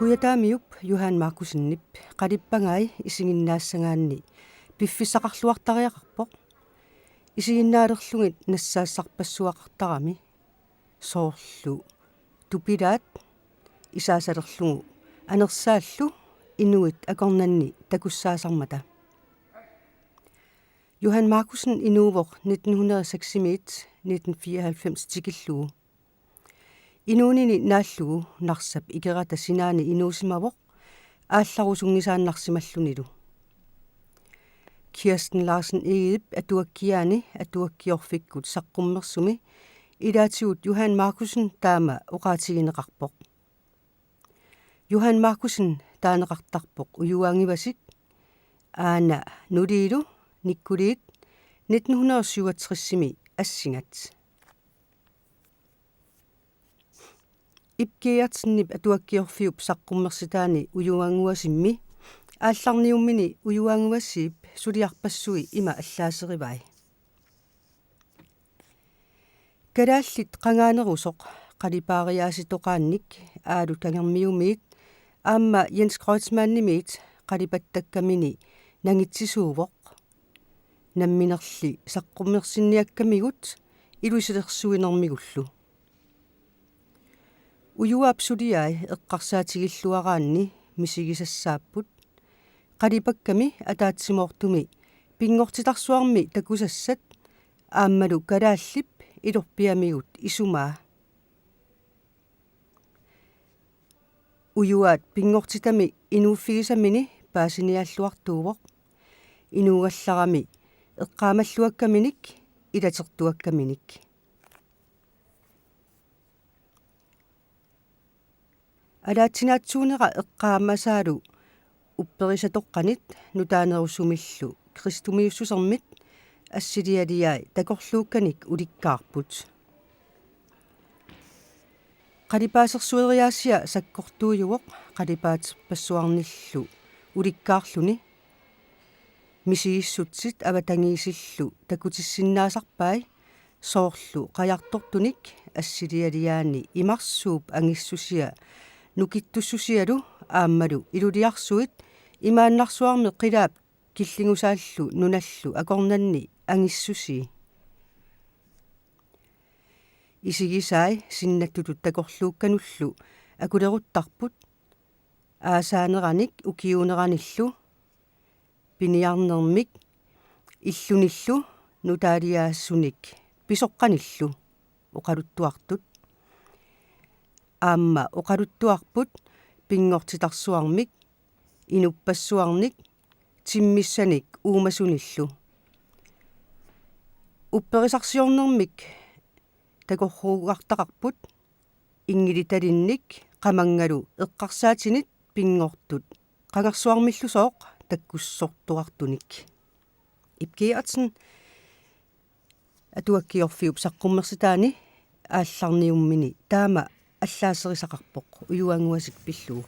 Kuyataamiup Johan Markusinnip qalippangai isinginnaassagaanni piffissaqarluartariaqarpoq isiginnaalerlugit nassaassarpassuaqartarami soorlu tupilaat isaasalerlugu anersaallu inuit akornanni takussaasarmata. Johan Markusen inuuvoq 1996-1994 tikillugu. Inuunini naallugu narsap ikerata sinaani inuusimavoq aallarusungnisaannarsimallunilu. Kirsten Larsen Egip atuakkiaani atuakkiorfikkut saqqummersumi ilaatigut Johan Markusen taama oqaatigineqarpoq. Johan Markusen taaneqartarpoq ujuaangivasik aana nuliilu nikkuliit 1967 assingat. Ipkiartinnip atuakkiorfiup saqqummersitaani ujuanguasimmi aallarniummini ujuanguassiip suliarpassui ima allaaserivai. Kalaallit qangaanerusoq qalipaariaasitoqaannik aalu tangermiumiit aamma Jens Kreutzmannimiit qalipattakkamini nangitsisuuvoq namminerli saqqummersinniakkamigut iluiselersuinermigullu. Ujuaapsuliai eqqarsaatigilluaraanni misigisassaaput qalipakkami ataatsimortumi pingortitarsuarmi takusassat aammalu kalaallip ilorpiamigut isumaa. Ujuaat pingortitami inuuffigisamini paasiniaalluartuuvoq inuugallarami eqqaamalluakkaminik ilatertuakkaminik. Alaatsinaatsuunera eqqaamasaalu upperisatoqqanit nutaanerusumillu kristumiussusermit assilialiai takorluukkanik ulikkaarput. Qalipaasersueriaasia sakkortuujuvoq qalipaaterpassuarnillu ulikkaarluni misigissutsit avatangiisillu takutissinnaasarpai soorlu qajartortunik assilialiaani imarsuup angissusia nukittussusialu aammalu iluliarsuit imaannarsuarmi qilaap killingusaallu nunallu akornanni angissusi. Isigisai sinnattutut takorluukkanullu akuleruttarput aasaaneраник ukiuneranillu piniarnermik illunillu nutaaliaassunik pisoqqanillu oqaluttuartut aamma oqaluttuarput pingortitarsuarmik inuppassuarnik timmissanik uumasunillu upperisarsiornermik takorruugartaqarput ingilitalinnik qamangalu eqqarsaatinit pingortut qangersuarmillusooq takkussortuartunik. Ipkiartsen atuakkiorfiup saqqummersitaani aallarniummini taama allaaserisaqarpoq ujuanguasik pillugu.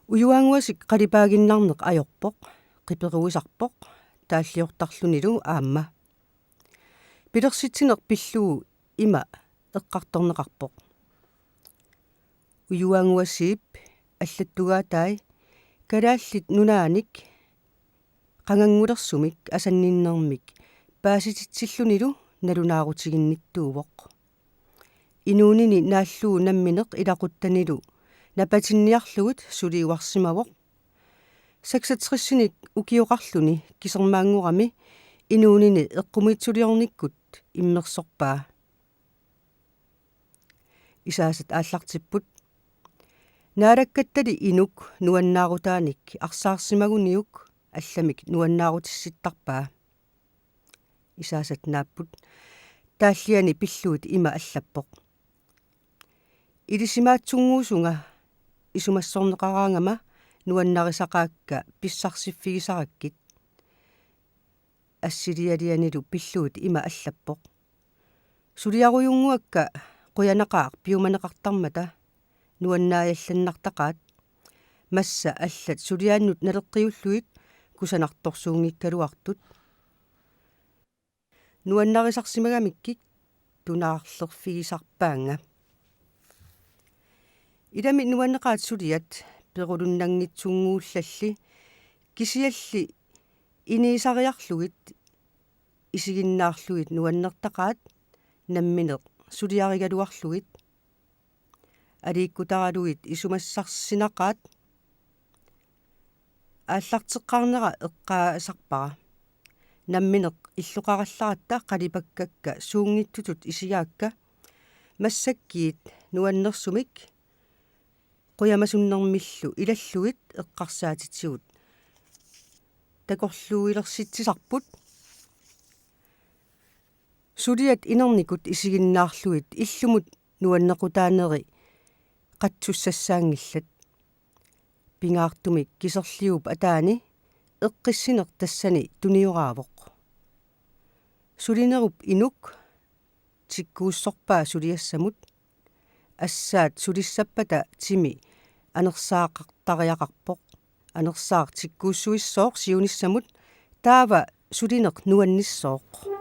Uyuanguasik qaripaaginnarneq ajorpoq qiperuisarpoq taалliortarlunilu aamma pilersitsineq pilluu ima eqqartorneqarpoq uyuanguasiip аллаттугаатай калааллит нунааник qangangullersumik asanninnermik paasititsillunilу налунаарутигинниттуувоq inuunini naalluu nammineq ilaquttanilу напатинниарлугут сулиуарсимавоq 66-синик укиоқарлуни кисермаангорами inuunini эққумитсулиорниккут иммерсорпаа исаасат ааллартиппут наалаккаттали инук нуаннаарутааник арсаарсимагуниук алламик нуаннаарутисситтарпаа исаасат нааппут тааллиани пиллуут има аллаппоқ илисимаатсунгуусунга исумассорнеқараангама нуаннарисақаакка писсарсиффигисараккит ассилиалианилу пиллуут има аллаппоқ сулиаруйунгуакка қуянақаар пиуманеқартармата нуаннааялланнартақаат масса аллат сулиааннут налеққиуллуит кусанарторсуунгиккалуартут нуаннарисарсимагамиккик тунаарлерфигисарпаанга илами нуаннеқаат сулиат перулуннангитсунгууллалли кисиалли инисариарлугит исигиннаарлугит нуаннертақаат намминеқ сулиаригалуарлугит алииккутаралугит исумассарсинақаат ааллартеққарнера эққаасарпара намминеқ иллуқаралларатта қалипаккакка суунгиттутут исигаакка массаккиит нуаннерсумик қуямасуннэрмиллу илаллугит эққарсаатитсигут такорлууилерситсисарпут сулиат инерникут исигиннаарлугит иллумут нуаннеқутаанери қатсуссассаангиллат пингаартумик кисерлиуп атаани эққиссинеқ тассани туниораавоқ сулинеруп инук тиккууссорпаа сулиассамут ассаат сулиссаппата тими анерсаақартариақарпоқ анерсаар тиккууссуиссооқ сиуниссамут таава сулинеқ нуанниссооқ